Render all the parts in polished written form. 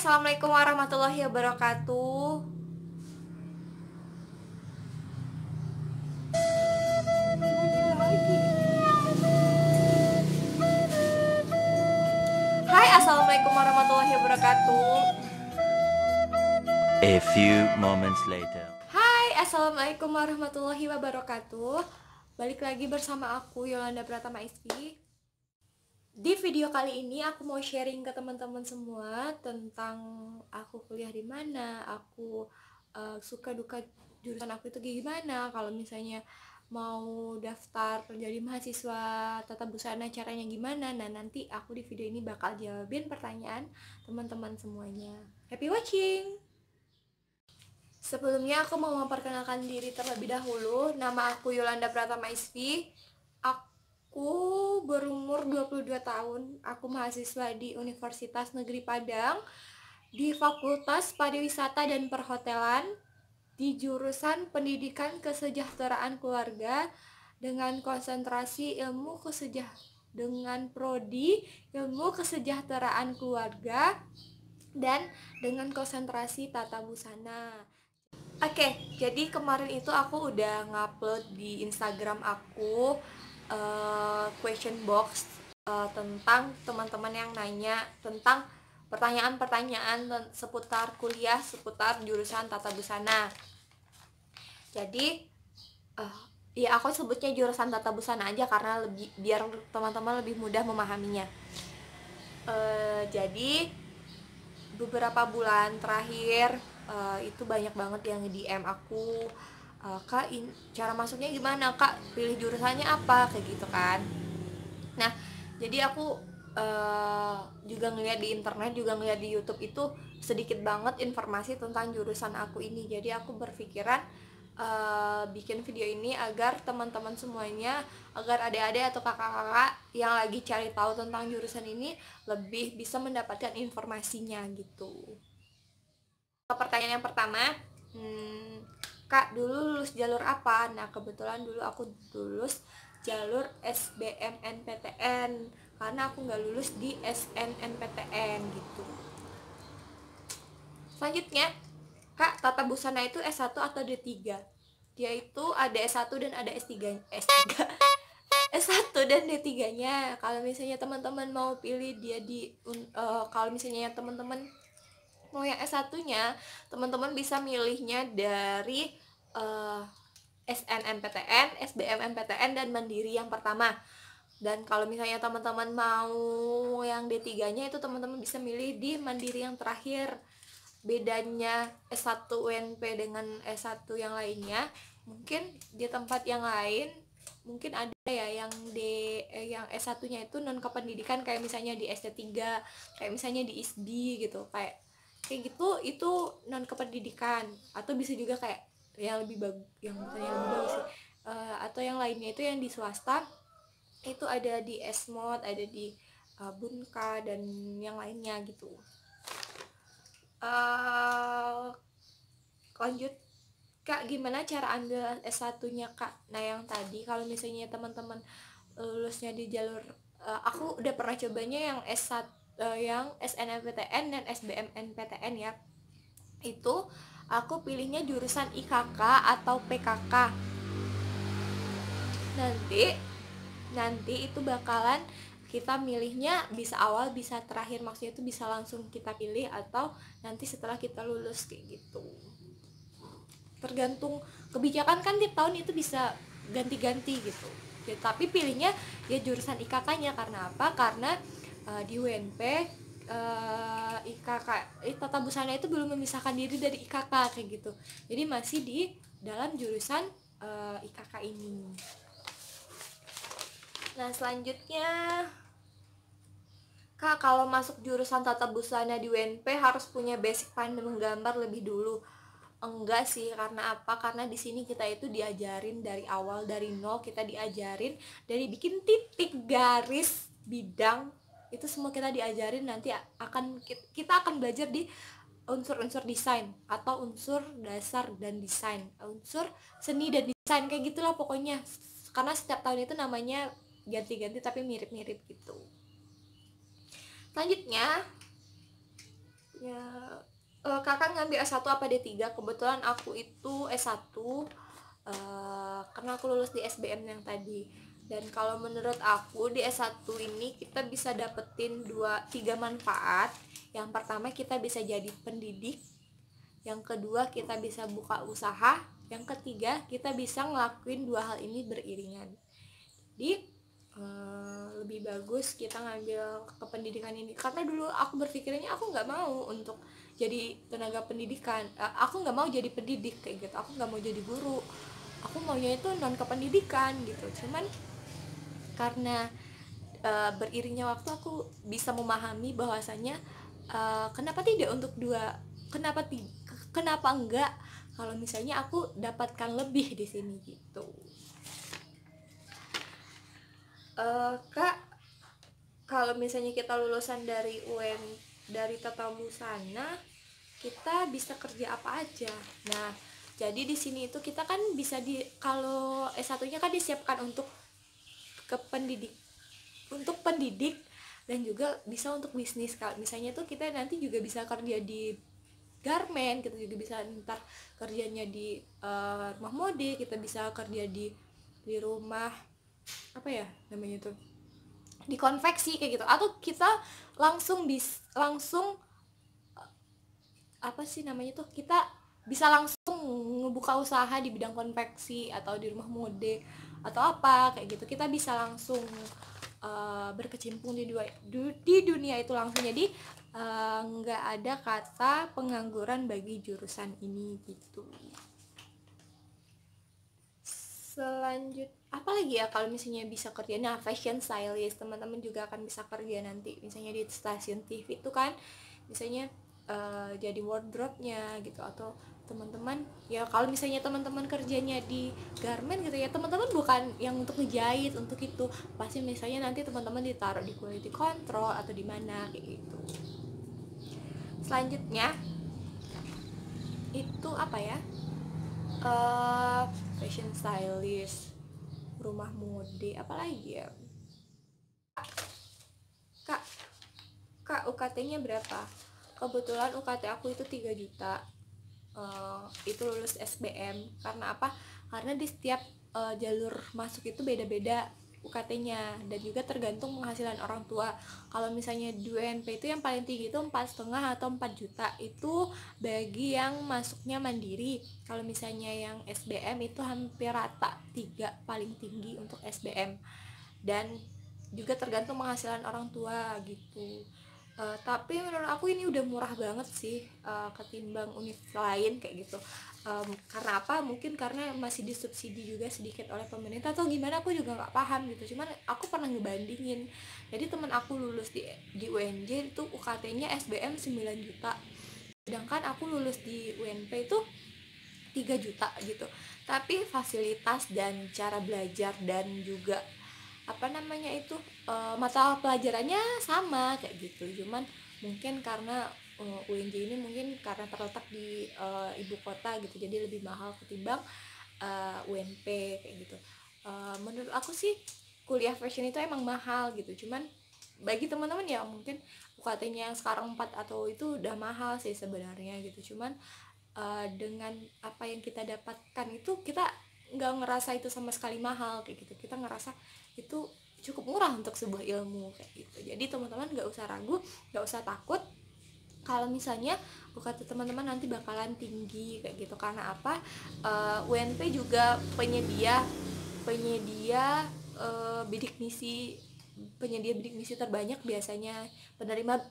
Assalamualaikum warahmatullahi wabarakatuh. Hai, Assalamualaikum warahmatullahi wabarakatuh. A few moments later. Hai, Assalamualaikum warahmatullahi wabarakatuh. Balik lagi bersama aku, Yolanda Pratama Iski. Di video kali ini aku mau sharing ke teman-teman semua tentang aku kuliah di mana, aku suka duka jurusan aku itu gimana, kalau misalnya mau daftar jadi mahasiswa tata busana caranya gimana. Nah, nanti aku di video ini bakal jawabin pertanyaan teman-teman semuanya. Happy watching! Sebelumnya aku mau memperkenalkan diri terlebih dahulu. Nama aku Yolanda Pratama Isfi. Aku berumur 22 tahun. Aku mahasiswa di Universitas Negeri Padang di Fakultas Pariwisata dan Perhotelan di jurusan Pendidikan Kesejahteraan Keluarga dengan konsentrasi dengan prodi Ilmu Kesejahteraan Keluarga dan dengan konsentrasi tata busana. Oke, jadi kemarin itu aku udah ngupload di Instagram aku question box tentang teman-teman yang nanya tentang pertanyaan-pertanyaan seputar kuliah, seputar jurusan tata busana. Jadi ya aku sebutnya jurusan tata busana aja karena biar teman-teman lebih mudah memahaminya. Jadi beberapa bulan terakhir itu banyak banget yang DM aku, Kak, cara masuknya gimana, Kak, pilih jurusannya apa, kayak gitu kan. Nah, jadi aku juga ngeliat di internet, juga ngeliat di YouTube itu sedikit banget informasi tentang jurusan aku ini. Jadi aku berpikiran bikin video ini agar teman-teman semuanya, agar adik-adik atau kakak-kakak yang lagi cari tahu tentang jurusan ini lebih bisa mendapatkan informasinya gitu. Pertanyaan yang pertama, Kak, dulu lulus jalur apa? Nah, kebetulan dulu aku lulus jalur SBMNPTN karena aku nggak lulus di SNMPTN gitu. Selanjutnya, Kak, tata busana itu S1 atau D3? Dia itu ada S1 dan ada S3. S1 dan D3-nya. Kalau misalnya teman-teman mau pilih dia kalau misalnya teman-teman mau yang S1-nya, teman-teman bisa milihnya dari SNMPTN, SBMNPTN, dan Mandiri yang pertama. Dan kalau misalnya teman-teman mau yang D3-nya itu teman-teman bisa milih di Mandiri yang terakhir. Bedanya S1 UNP dengan S1 yang lainnya, mungkin di tempat yang lain mungkin ada ya yang yang S1-nya itu non kependidikan, kayak misalnya di SD3, kayak misalnya di ISDI gitu, kayak gitu itu non kependidikan. Atau bisa juga kayak yang lebih bagus, yang bukannya lebih bagus sih, atau yang lainnya itu yang di swasta itu ada di Esmod, ada di Bunka dan yang lainnya gitu. Lanjut, Kak, gimana cara ambil S1-nya, Kak? Nah, yang tadi kalau misalnya teman-teman lulusnya di jalur aku udah pernah cobanya yang S1, yang SNMPTN dan SBMNPTN ya. Itu aku pilihnya jurusan IKK atau PKK. Nanti itu bakalan kita milihnya bisa awal bisa terakhir, maksudnya itu bisa langsung kita pilih atau nanti setelah kita lulus kayak gitu. Tergantung kebijakan kan, tiap tahun itu bisa ganti-ganti gitu ya, tapi pilihnya ya jurusan IKK-nya. Karena apa? Karena di UNP IKK tata busana itu belum memisahkan diri dari IKK kayak gitu, jadi masih di dalam jurusan IKK ini. Nah, selanjutnya, Kak, kalau masuk jurusan tata busana di UNP harus punya basic pandai menggambar lebih dulu. Enggak sih, karena apa? Karena di sini kita itu diajarin dari awal, dari nol kita diajarin dari bikin titik, garis, bidang, itu semua kita diajarin. Nanti kita akan belajar di unsur-unsur desain atau unsur dasar dan desain, unsur seni dan desain, kayak gitulah pokoknya. Karena setiap tahun itu namanya ganti-ganti tapi mirip-mirip gitu. Selanjutnya, Ya, kakak ngambil S1 apa D3? Kebetulan aku itu S1, karena aku lulus di SBM yang tadi. Dan kalau menurut aku di S1 ini kita bisa dapetin 3 manfaat. Yang pertama kita bisa jadi pendidik, yang kedua kita bisa buka usaha, yang ketiga kita bisa ngelakuin dua hal ini beriringan. Jadi lebih bagus kita ngambil kependidikan ini, karena dulu aku berpikirnya aku nggak mau untuk jadi tenaga pendidikan, aku nggak mau jadi pendidik kayak gitu, aku nggak mau jadi guru, aku maunya itu non kependidikan gitu. Cuman karena beriringnya waktu aku bisa memahami bahwasanya kenapa tidak untuk dua, kenapa enggak kalau misalnya aku dapatkan lebih di sini gitu. Kak, kalau misalnya kita lulusan dari dari Tata Busana, kita bisa kerja apa aja. Nah, jadi di sini itu kita kan bisa kalau S1-nya kan disiapkan untuk untuk pendidik dan juga bisa untuk bisnis. Kalau misalnya tuh kita nanti juga bisa kerja di garment, kita juga bisa ntar kerjanya di rumah mode, kita bisa kerja di rumah apa ya namanya tuh, di konveksi kayak gitu, atau kita langsung apa sih namanya tuh, kita bisa langsung ngebuka usaha di bidang konveksi atau di rumah mode atau apa kayak gitu. Kita bisa langsung berkecimpung di dunia itu langsung. Jadi nggak ada kata pengangguran bagi jurusan ini gitu. Selanjut apa lagi ya kalau misalnya bisa kerja, nah fashion stylist, teman-teman juga akan bisa kerja nanti misalnya di stasiun TV itu kan, misalnya jadi wardrobe-nya gitu. Atau teman-teman ya kalau misalnya teman-teman kerjanya di garment gitu ya, teman-teman bukan yang untuk ngejahit, untuk itu pasti misalnya nanti teman-teman ditaruh di quality control atau di mana kayak gitu. Selanjutnya itu apa ya, fashion stylist, rumah mode, apalagi ya kak. UKT-nya berapa? Kebetulan UKT aku itu 3 juta. Itu lulus SBM. Karena apa? Karena di setiap jalur masuk itu beda-beda UKT-nya, dan juga tergantung penghasilan orang tua. Kalau misalnya di UNP itu yang paling tinggi itu 4,5 atau 4 juta, itu bagi yang masuknya mandiri. Kalau misalnya yang SBM itu hampir rata 3 paling tinggi untuk SBM, dan juga tergantung penghasilan orang tua gitu. Tapi menurut aku ini udah murah banget sih ketimbang univ lain kayak gitu. Karena apa? Mungkin karena masih disubsidi juga sedikit oleh pemerintah atau gimana, aku juga nggak paham gitu. Cuman aku pernah ngebandingin, jadi teman aku lulus di UNJ itu UKT-nya SBM 9 juta, sedangkan aku lulus di UNP itu 3 juta gitu. Tapi fasilitas dan cara belajar dan juga apa namanya itu mata pelajarannya sama kayak gitu. Cuman mungkin karena UNJ ini mungkin karena terletak di ibu kota gitu, jadi lebih mahal ketimbang UNP kayak gitu. Menurut aku sih kuliah fashion itu emang mahal gitu. Cuman bagi teman-teman ya mungkin UKT-nya yang sekarang 4 atau itu udah mahal sih sebenarnya gitu. Cuman dengan apa yang kita dapatkan itu kita nggak ngerasa itu sama sekali mahal kayak gitu. Kita ngerasa itu cukup murah untuk sebuah ilmu kayak gitu. Jadi teman-teman nggak usah ragu, nggak usah takut kalau misalnya UKT teman-teman nanti bakalan tinggi kayak gitu. Karena apa? UNP juga penyedia bidik misi, bidik misi terbanyak biasanya,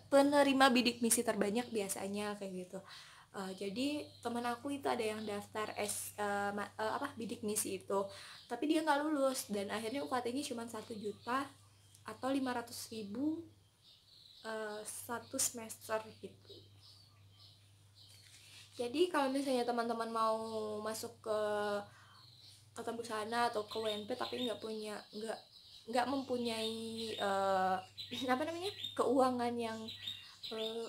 penerima bidik misi terbanyak biasanya kayak gitu. Jadi teman aku itu ada yang daftar bidik misi itu, tapi dia nggak lulus dan akhirnya UKT-nya cuma 1 juta atau 500.000 satu semester gitu. Jadi kalau misalnya teman-teman mau masuk ke Tata Busana atau ke WNP tapi nggak mempunyai apa namanya, keuangan yang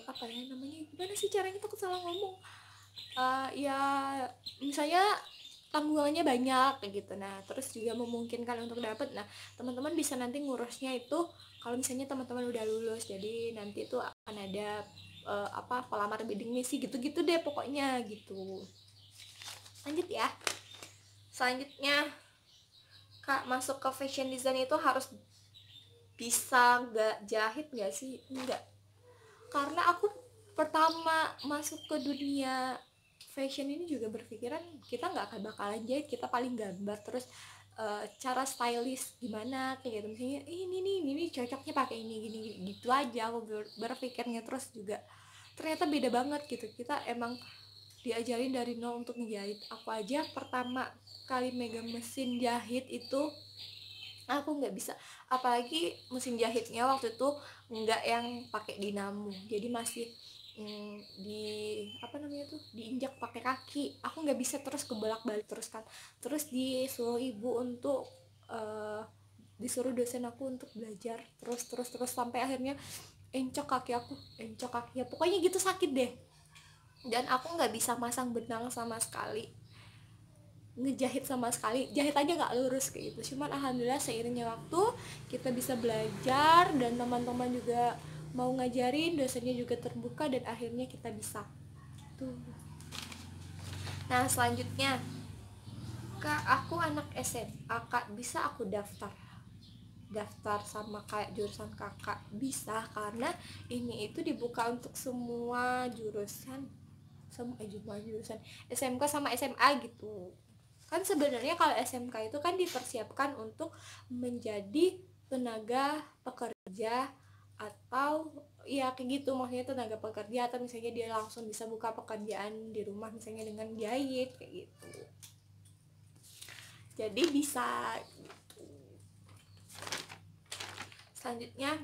apa ya namanya, gimana sih caranya tuh, salah ngomong, ya misalnya tanggungannya banyak kayak gitu. Nah terus juga memungkinkan untuk dapat, nah teman-teman bisa nanti ngurusnya itu kalau misalnya teman-teman udah lulus. Jadi nanti itu akan ada pelamar bidding misi gitu-gitu deh pokoknya gitu. Lanjut ya. Selanjutnya, Kak, masuk ke fashion design itu harus bisa gak jahit gak sih? Enggak. Karena aku pertama masuk ke dunia fashion ini juga berpikiran kita nggak akan bakalan jahit, kita paling gambar terus cara stylish gimana kayak gitu, misalnya ini cocoknya pakai ini gini gitu aja aku berpikirnya. Terus juga ternyata beda banget gitu, kita emang diajarin dari nol untuk ngejahit. Aku aja pertama kali megang mesin jahit itu aku nggak bisa, apalagi mesin jahitnya waktu itu nggak yang pakai dinamo, jadi masih di apa namanya tuh diinjak pakai kaki. Aku nggak bisa terus kebolak-balik terus kan, terus disuruh ibu untuk disuruh dosen aku untuk belajar terus sampai akhirnya encok kaki ya pokoknya gitu, sakit deh. Dan aku nggak bisa masang benang sama sekali, ngejahit sama sekali, jahit aja nggak lurus kayak gitu. Cuman alhamdulillah seiringnya waktu kita bisa belajar dan teman-teman juga mau ngajarin, dosennya juga terbuka dan akhirnya kita bisa tuh. Nah selanjutnya, Kak, aku anak SMA, Kak, bisa aku daftar sama kayak jurusan kakak? Bisa, karena ini itu dibuka untuk semua jurusan, semua jurusan SMK sama SMA gitu kan. Sebenarnya kalau SMK itu kan dipersiapkan untuk menjadi tenaga pekerja atau ya kayak gitu, maksudnya tenaga pekerja, atau misalnya dia langsung bisa buka pekerjaan di rumah misalnya dengan jahit kayak gitu, jadi bisa. Selanjutnya,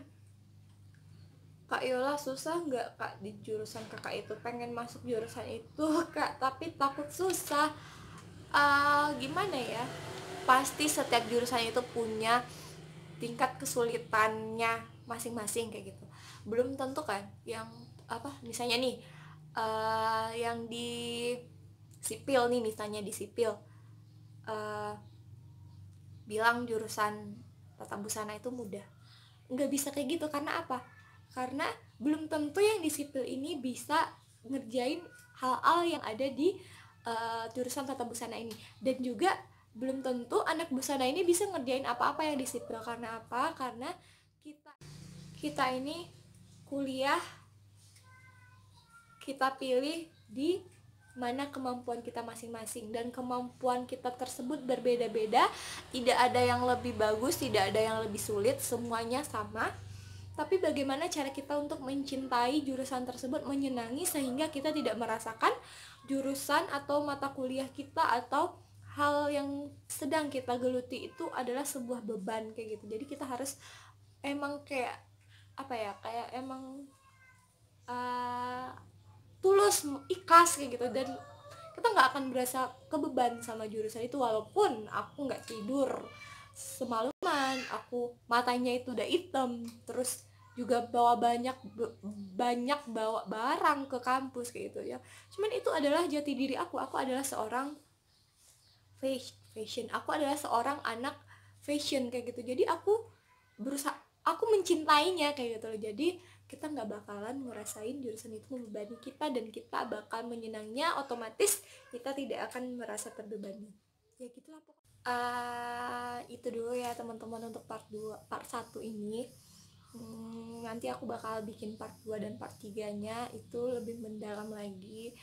Kak Yola, susah nggak Kak di jurusan kakak itu? Pengen masuk jurusan itu Kak, tapi takut susah. Gimana ya, pasti setiap jurusan itu punya tingkat kesulitannya masing-masing kayak gitu. Belum tentu kan yang misalnya nih yang di sipil nih, misalnya di sipil bilang jurusan tata busana itu mudah, nggak bisa kayak gitu. Karena apa? Karena belum tentu yang di sipil ini bisa ngerjain hal-hal yang ada di jurusan tata busana ini, dan juga belum tentu anak busana ini bisa ngerjain apa-apa yang di sipil. Karena apa? Karena kita ini kuliah, kita pilih di mana kemampuan kita masing-masing, dan kemampuan kita tersebut berbeda-beda, tidak ada yang lebih bagus, tidak ada yang lebih sulit, semuanya sama. Tapi bagaimana cara kita untuk mencintai jurusan tersebut, menyenangi, sehingga kita tidak merasakan jurusan atau mata kuliah kita atau hal yang sedang kita geluti itu adalah sebuah beban kayak gitu. Jadi kita harus emang kayak kayak emang tulus, ikhlas kayak gitu, dan kita nggak akan berasa kebeban sama jurusan itu. Walaupun aku nggak tidur semalaman, aku matanya itu udah hitam, terus juga bawa banyak bawa barang ke kampus kayak gitu ya. Cuman itu adalah jati diri aku adalah seorang fashion, aku adalah seorang anak fashion kayak gitu. Jadi aku berusaha, aku mencintainya kayak gitu loh. Jadi kita nggak bakalan ngerasain jurusan itu membebani kita, dan kita bakal menyenangnya, otomatis kita tidak akan merasa terbebani. Ya gitulah pokoknya. Itu dulu ya teman-teman untuk part 1 ini. Nanti aku bakal bikin part 2 dan part 3 nya itu lebih mendalam lagi.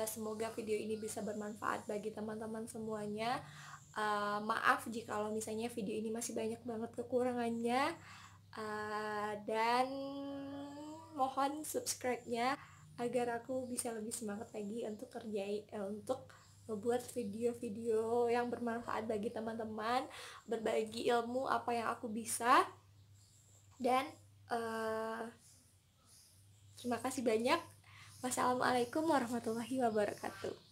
Semoga video ini bisa bermanfaat bagi teman-teman semuanya. Maaf jika misalnya video ini masih banyak banget kekurangannya, dan mohon subscribe-nya agar aku bisa lebih semangat lagi untuk untuk membuat video-video yang bermanfaat bagi teman-teman, berbagi ilmu apa yang aku bisa. Dan terima kasih banyak. Wassalamualaikum warahmatullahi wabarakatuh.